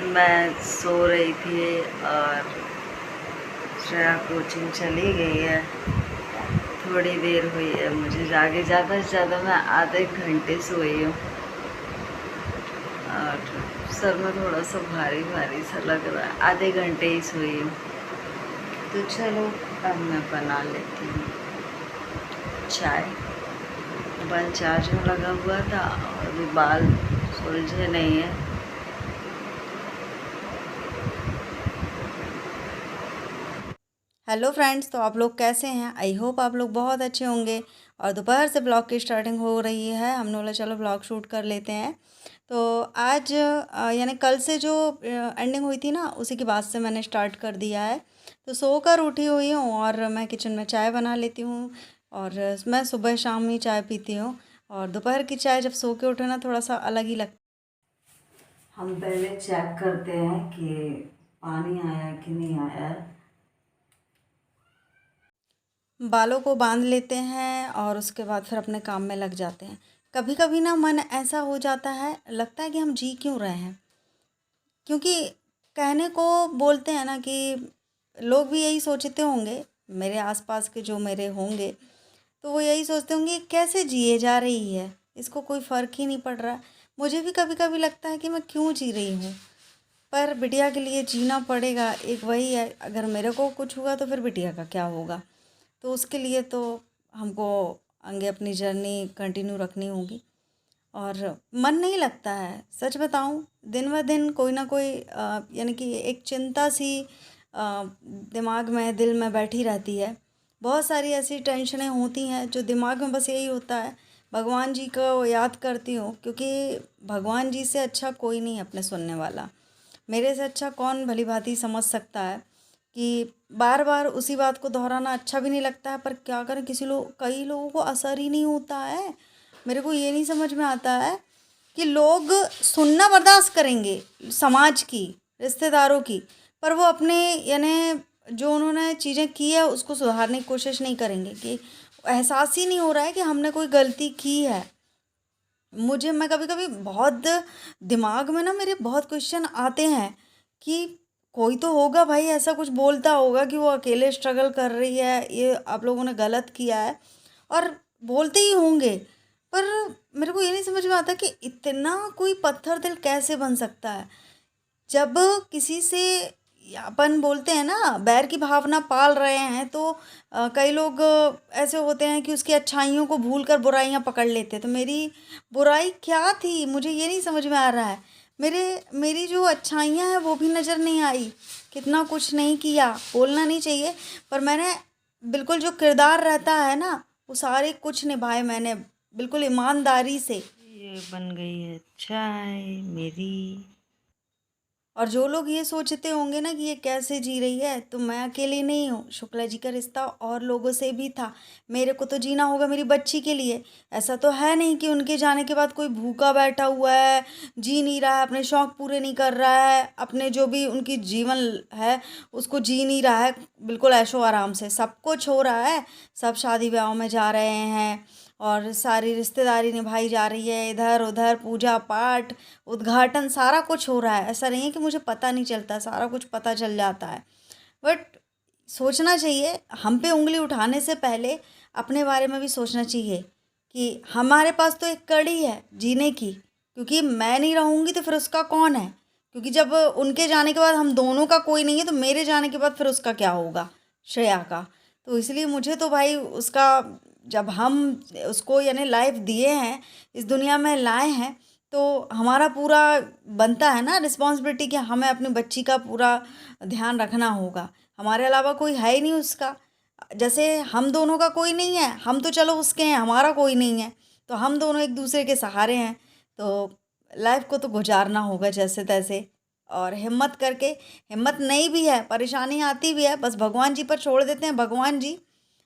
मैं सो रही थी और श्रेया कोचिंग चली गई है। थोड़ी देर हुई है मुझे जागे, ज़्यादा से ज़्यादा मैं आधे घंटे सोई हूँ और सर में थोड़ा सा भारी भारी सा लग रहा है। आधे घंटे ही सोई हूँ। तो चलो अब मैं बना लेती हूँ चाय। मोबाइल चार्ज में लगा हुआ था और अभी बाल सुलझे नहीं है। हेलो फ्रेंड्स, तो आप लोग कैसे हैं? आई होप आप लोग बहुत अच्छे होंगे। और दोपहर से ब्लॉग की स्टार्टिंग हो रही है। हमने बोला चलो ब्लॉग शूट कर लेते हैं। तो आज यानी कल से जो एंडिंग हुई थी ना, उसी के बाद से मैंने स्टार्ट कर दिया है। तो सोकर उठी हुई हूँ और मैं किचन में चाय बना लेती हूँ। और मैं सुबह शाम ही चाय पीती हूँ। और दोपहर की चाय जब सो के उठे ना, थोड़ा सा अलग ही लगता हम पहले चेक करते हैं कि पानी आया कि नहीं आया। है। बालों को बांध लेते हैं और उसके बाद फिर अपने काम में लग जाते हैं। कभी कभी ना मन ऐसा हो जाता है, लगता है कि हम जी क्यों रहे हैं। क्योंकि कहने को बोलते हैं ना कि लोग भी यही सोचते होंगे, मेरे आसपास के जो मेरे होंगे, तो वो यही सोचते होंगे ये कैसे जिए जा रही है, इसको कोई फ़र्क ही नहीं पड़ रहा। मुझे भी कभी कभी लगता है कि मैं क्यों जी रही हूँ। पर बिटिया के लिए जीना पड़ेगा। एक वही है, अगर मेरे को कुछ हुआ तो फिर बिटिया का क्या होगा। तो उसके लिए तो हमको आगे अपनी जर्नी कंटिन्यू रखनी होगी। और मन नहीं लगता है, सच बताऊं। दिन ब दिन कोई ना कोई यानी कि एक चिंता सी दिमाग में, दिल में बैठी रहती है। बहुत सारी ऐसी टेंशनें होती हैं जो दिमाग में बस यही होता है, भगवान जी को याद करती हूँ। क्योंकि भगवान जी से अच्छा कोई नहीं अपने सुनने वाला। मेरे से अच्छा कौन भली भांति समझ सकता है कि बार बार उसी बात को दोहराना अच्छा भी नहीं लगता है। पर क्या करें, कई लोगों को असर ही नहीं होता है। मेरे को ये नहीं समझ में आता है कि लोग सुनना बर्दाश्त करेंगे समाज की, रिश्तेदारों की, पर वो अपने यानी जो उन्होंने चीज़ें की है उसको सुधारने की कोशिश नहीं करेंगे। कि एहसास ही नहीं हो रहा है कि हमने कोई गलती की है। मैं कभी कभी बहुत दिमाग में ना मेरे बहुत क्वेश्चन आते हैं कि कोई तो होगा भाई, ऐसा कुछ बोलता होगा कि वो अकेले स्ट्रगल कर रही है, ये आप लोगों ने गलत किया है। और बोलते ही होंगे। पर मेरे को ये नहीं समझ में आता कि इतना कोई पत्थर दिल कैसे बन सकता है। जब किसी से अपन बोलते हैं ना, बैर की भावना पाल रहे हैं, तो कई लोग ऐसे होते हैं कि उसकी अच्छाइयों को भूलकर बुराइयां पकड़ लेते हैं। तो मेरी बुराई क्या थी, मुझे ये नहीं समझ में आ रहा है। मेरी जो अच्छाइयां हैं वो भी नज़र नहीं आई। कितना कुछ नहीं किया, बोलना नहीं चाहिए, पर मैंने बिल्कुल जो किरदार रहता है ना, वो सारे कुछ निभाए मैंने, बिल्कुल ईमानदारी से। ये बन गई है चाय मेरी। और जो लोग ये सोचते होंगे ना कि ये कैसे जी रही है, तो मैं अकेली नहीं हूँ। शुक्ला जी का रिश्ता और लोगों से भी था। मेरे को तो जीना होगा मेरी बच्ची के लिए। ऐसा तो है नहीं कि उनके जाने के बाद कोई भूखा बैठा हुआ है, जी नहीं रहा है, अपने शौक़ पूरे नहीं कर रहा है, अपने जो भी उनकी जीवन है उसको जी नहीं रहा है बिल्कुल ऐशो आराम से। सब कुछ हो रहा है, सब शादी ब्याह में जा रहे हैं और सारी रिश्तेदारी निभाई जा रही है, इधर उधर पूजा पाठ, उद्घाटन, सारा कुछ हो रहा है। ऐसा नहीं है कि मुझे पता नहीं चलता, सारा कुछ पता चल जाता है। बट सोचना चाहिए, हम पे उंगली उठाने से पहले अपने बारे में भी सोचना चाहिए कि हमारे पास तो एक कड़ी है जीने की। क्योंकि मैं नहीं रहूँगी तो फिर उसका कौन है। क्योंकि जब उनके जाने के बाद हम दोनों का कोई नहीं है, तो मेरे जाने के बाद फिर उसका क्या होगा, श्रेया का। तो इसलिए मुझे तो भाई उसका, जब हम उसको यानी लाइफ दिए हैं, इस दुनिया में लाए हैं, तो हमारा पूरा बनता है ना रिस्पॉन्सिबिलिटी कि हमें अपनी बच्ची का पूरा ध्यान रखना होगा। हमारे अलावा कोई है ही नहीं उसका। जैसे हम दोनों का कोई नहीं है, हम तो चलो उसके हैं, हमारा कोई नहीं है, तो हम दोनों एक दूसरे के सहारे हैं। तो लाइफ को तो गुजारना होगा जैसे तैसे। और हिम्मत करके, हिम्मत नहीं भी है, परेशानी आती भी है, बस भगवान जी पर छोड़ देते हैं। भगवान जी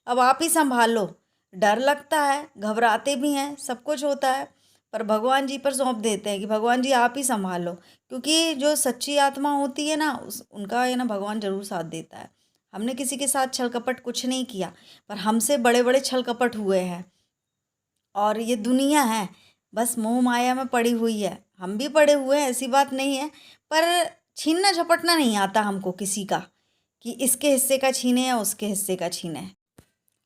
अब आप ही संभाल लो। डर लगता है, घबराते भी हैं, सब कुछ होता है, पर भगवान जी पर सौंप देते हैं कि भगवान जी आप ही संभाल लो। क्योंकि जो सच्ची आत्मा होती है ना, उस उनका ये ना भगवान ज़रूर साथ देता है। हमने किसी के साथ छल कपट कुछ नहीं किया, पर हमसे बड़े बड़े छल कपट हुए हैं। और ये दुनिया है, बस मोह माया में पड़ी हुई है। हम भी पड़े हुए हैं, ऐसी बात नहीं है। पर छीनना झपटना नहीं आता हमको किसी का, कि इसके हिस्से का छीने या उसके हिस्से का छीने।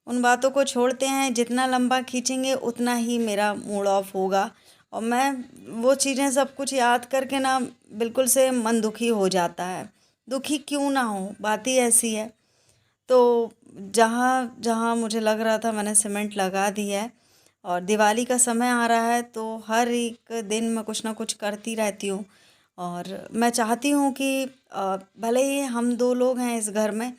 उन बातों को छोड़ते हैं, जितना लंबा खींचेंगे उतना ही मेरा मूड ऑफ होगा, और मैं वो चीज़ें सब कुछ याद करके ना बिल्कुल से मन दुखी हो जाता है। दुखी क्यों ना हो, बात ही ऐसी है। तो जहाँ जहाँ मुझे लग रहा था मैंने सीमेंट लगा दी है, और दिवाली का समय आ रहा है तो हर एक दिन मैं कुछ ना कुछ करती रहती हूँ। और मैं चाहती हूँ कि भले ही हम 2 लोग हैं इस घर में,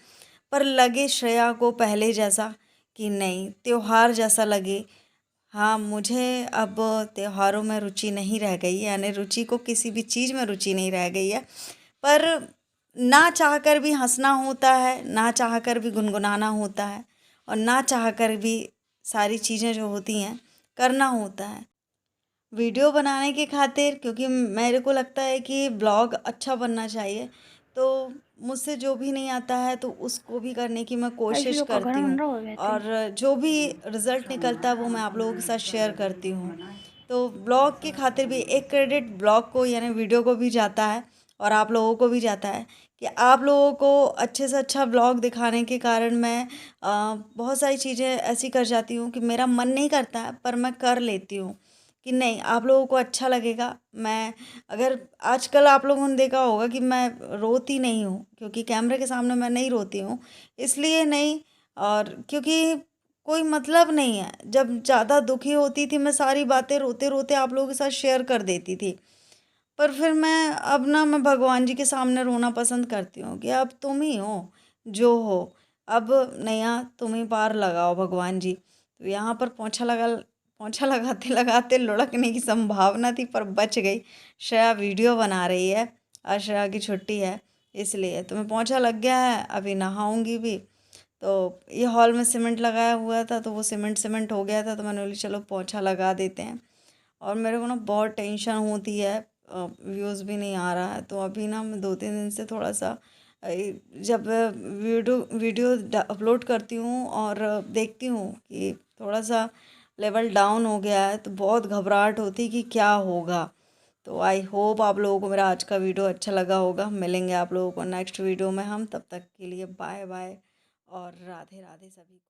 पर लगे श्रेया को पहले जैसा, कि नहीं त्योहार जैसा लगे। हाँ, मुझे अब त्योहारों में रुचि नहीं रह गई है, यानी रुचि को किसी भी चीज़ में रुचि नहीं रह गई है। पर ना चाहकर भी हँसना होता है, ना चाहकर भी गुनगुनाना होता है, और ना चाहकर भी सारी चीज़ें जो होती हैं करना होता है। वीडियो बनाने की खातिर, क्योंकि मेरे को लगता है कि ब्लॉग अच्छा बनना चाहिए, तो मुझसे जो भी नहीं आता है तो उसको भी करने की मैं कोशिश करती हूँ, और जो भी रिज़ल्ट निकलता है वो मैं आप लोगों के साथ शेयर करती हूँ। तो ब्लॉग की खातिर भी एक क्रेडिट ब्लॉग को यानी वीडियो को भी जाता है, और आप लोगों को भी जाता है, कि आप लोगों को अच्छे से अच्छा ब्लॉग दिखाने के कारण मैं बहुत सारी चीज़ें ऐसी कर जाती हूँ कि मेरा मन नहीं करता है पर मैं कर लेती हूँ, कि नहीं आप लोगों को अच्छा लगेगा। मैं अगर आजकल आप लोगों ने देखा होगा कि मैं रोती नहीं हूँ, क्योंकि कैमरे के सामने मैं नहीं रोती हूँ, इसलिए नहीं, और क्योंकि कोई मतलब नहीं है। जब ज़्यादा दुखी होती थी मैं सारी बातें रोते रोते आप लोगों के साथ शेयर कर देती थी, पर फिर मैं भगवान जी के सामने रोना पसंद करती हूँ, कि अब तुम ही हो जो हो, अब नैया तुम ही पार लगाओ भगवान जी। तो यहाँ पर पोंछा लगाते लगाते लुढ़कने की संभावना थी पर बच गई। श्रेया वीडियो बना रही है, आज श्रेया की छुट्टी है, इसलिए तो मैं पोंछा लग गया है, अभी नहाऊंगी भी। तो ये हॉल में सीमेंट लगाया हुआ था तो वो सीमेंट सीमेंट हो गया था, तो मैंने बोली चलो पोंछा लगा देते हैं। और मेरे को ना बहुत टेंशन होती है, व्यूज़ भी नहीं आ रहा है, तो अभी ना मैं 2-3 दिन से थोड़ा सा जब वीडियो वीडियो अपलोड करती हूँ और देखती हूँ कि थोड़ा सा लेवल डाउन हो गया है, तो बहुत घबराहट होती है कि क्या होगा। तो आई होप आप लोगों को मेरा आज का वीडियो अच्छा लगा होगा। मिलेंगे आप लोगों को नेक्स्ट वीडियो में हम, तब तक के लिए बाय बाय और राधे राधे सभी को।